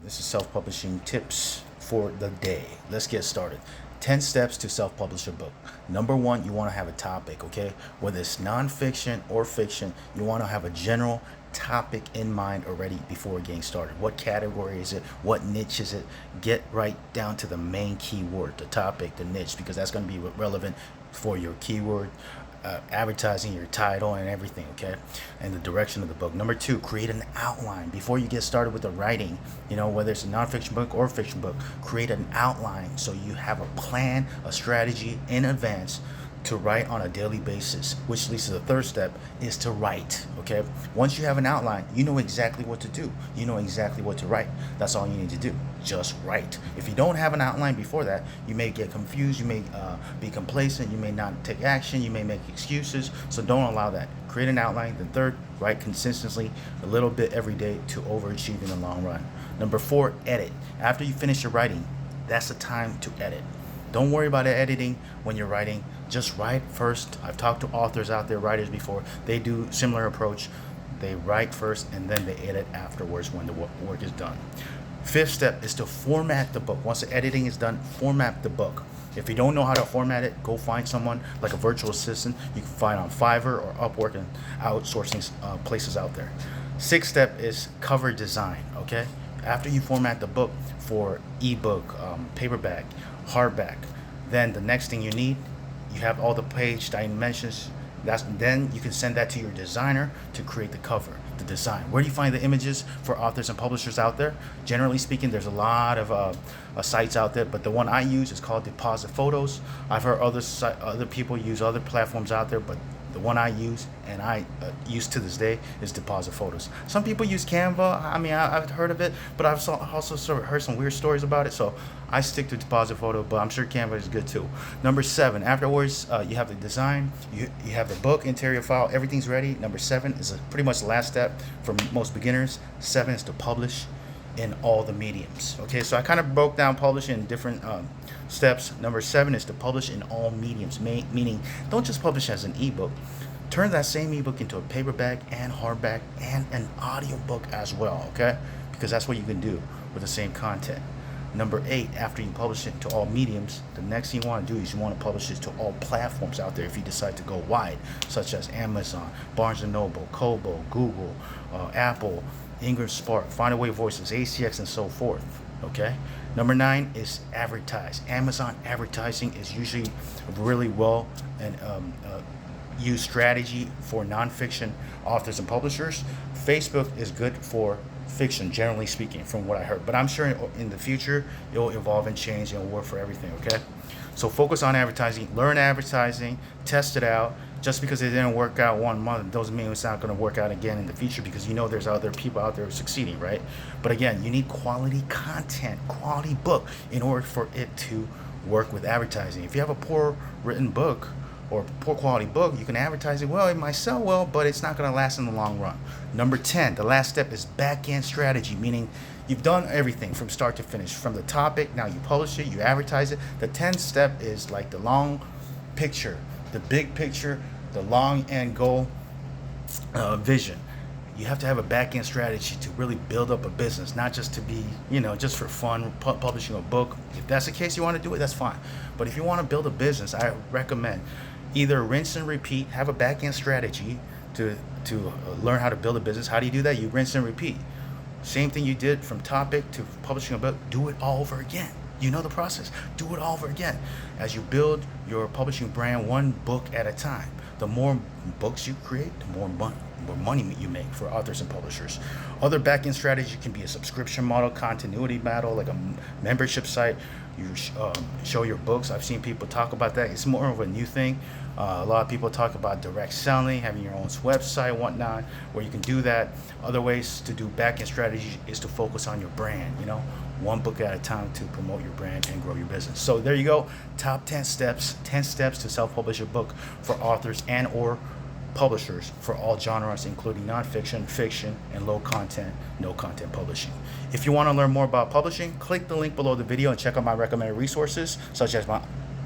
This is self-publishing tips for the day. Let's get started. 10 steps to self-publish a book. Number one, you want to have a topic, okay? Whether it's nonfiction or fiction, you want to have a general topic in mind already before getting started. What category is it? What niche is it? Get right down to the main keyword, the topic, the niche, because that's going to be relevant for your keyword, advertising, your title, and everything, okay? And the direction of the book. Number two, create an outline before you get started with the writing. Whether it's a nonfiction book or a fiction book, create an outline so you have a plan, a strategy in advance to write on a daily basis, which leads to the third step, is to write, okay? Once you have an outline, you know exactly what to do. You know exactly what to write. That's all you need to do. Just write. If you don't have an outline before that, you may get confused, you may be complacent, you may not take action, you may make excuses, so don't allow that. Create an outline. Then third, write consistently, a little bit every day to overachieve in the long run. Number four, edit. After you finish your writing, that's the time to edit. Don't worry about editing when you're writing. Just write first. I've talked to authors out there, writers before. They do similar approach. They write first and then they edit afterwards when the work is done. Fifth step is to format the book. Once the editing is done, format the book. If you don't know how to format it, go find someone like a virtual assistant you can find on Fiverr or Upwork and outsourcing places out there. Sixth step is cover design, okay? After you format the book for ebook, paperback, hardback, then the next thing you need, you have all the page dimensions. Then you can send that to your designer to create the cover, the design. Where do you find the images for authors and publishers out there? Generally speaking, there's a lot of sites out there, but the one I use is called Deposit Photos. I've heard other people use other platforms out there, but the one I use and I use to this day is Deposit Photos. Some people use Canva. I mean, I've heard of it, but I've also heard some weird stories about it. So I stick to Deposit Photo, but I'm sure Canva is good too. Number seven, afterwards, you have the design, you have the book, interior file, everything's ready. Number seven is pretty much the last step for most beginners. Seven is to publish in all the mediums. Okay, so I kind of broke down publishing in different steps. Number seven is to publish in all mediums, meaning don't just publish as an ebook. Turn that same ebook into a paperback and hardback and an audiobook as well, okay? Because that's what you can do with the same content. Number eight, after you publish it to all mediums, the next thing you want to do is you want to publish it to all platforms out there if you decide to go wide, such as Amazon, Barnes & Noble, Kobo, Google, Apple, Ingramspark, Findawayvoices, ACX, and so forth, okay? Number nine is advertise. Amazon advertising is usually really well and used strategy for nonfiction authors and publishers. Facebook is good for fiction, generally speaking, from what I heard, but I'm sure in the future it will evolve and change and it'll work for everything, okay? So focus on advertising, learn advertising, test it out. Just because it didn't work out 1 month doesn't mean it's not going to work out again in the future, because there's other people out there succeeding, right? But again, you need quality content, quality book in order for it to work with advertising. If you have a poor written book or poor quality book, you can advertise it well, it might sell well, but it's not going to last in the long run. Number 10, the last step is back-end strategy, meaning you've done everything from start to finish, from the topic, now you publish it, you advertise it. The 10th step is like the long picture, the big picture, the long end goal vision. You have to have a back-end strategy to really build up a business, not just to be, just for fun, publishing a book. If that's the case, you want to do it, that's fine. But if you want to build a business, I recommend either rinse and repeat, have a back-end strategy to learn how to build a business. How do you do that? You rinse and repeat. Same thing you did from topic to publishing a book, do it all over again. You know the process. Do it all over again. As you build your publishing brand one book at a time, the more books you create, the more money you make for authors and publishers. Other back-end strategy can be a subscription model, continuity model, like a membership site. You show your books. I've seen people talk about that. It's more of a new thing. A lot of people talk about direct selling, having your own website, whatnot, where you can do that. Other ways to do back-end strategy is to focus on your brand, one book at a time to promote your brand and grow your business. So there you go. Top 10 steps to self-publish a book for authors and or publishers for all genres, including nonfiction, fiction, and low content, no content publishing. If you want to learn more about publishing, click the link below the video and check out my recommended resources, such as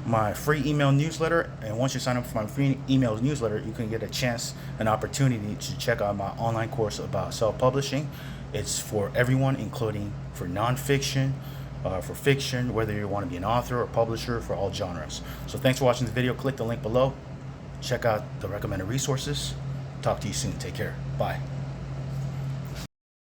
my free email newsletter. And once you sign up for my free email newsletter, you can get an opportunity to check out my online course about self-publishing. It's for everyone, including for nonfiction, for fiction, whether you want to be an author or publisher, for all genres. So thanks for watching this video. Click the link below. Check out the recommended resources. Talk to you soon. Take care. Bye.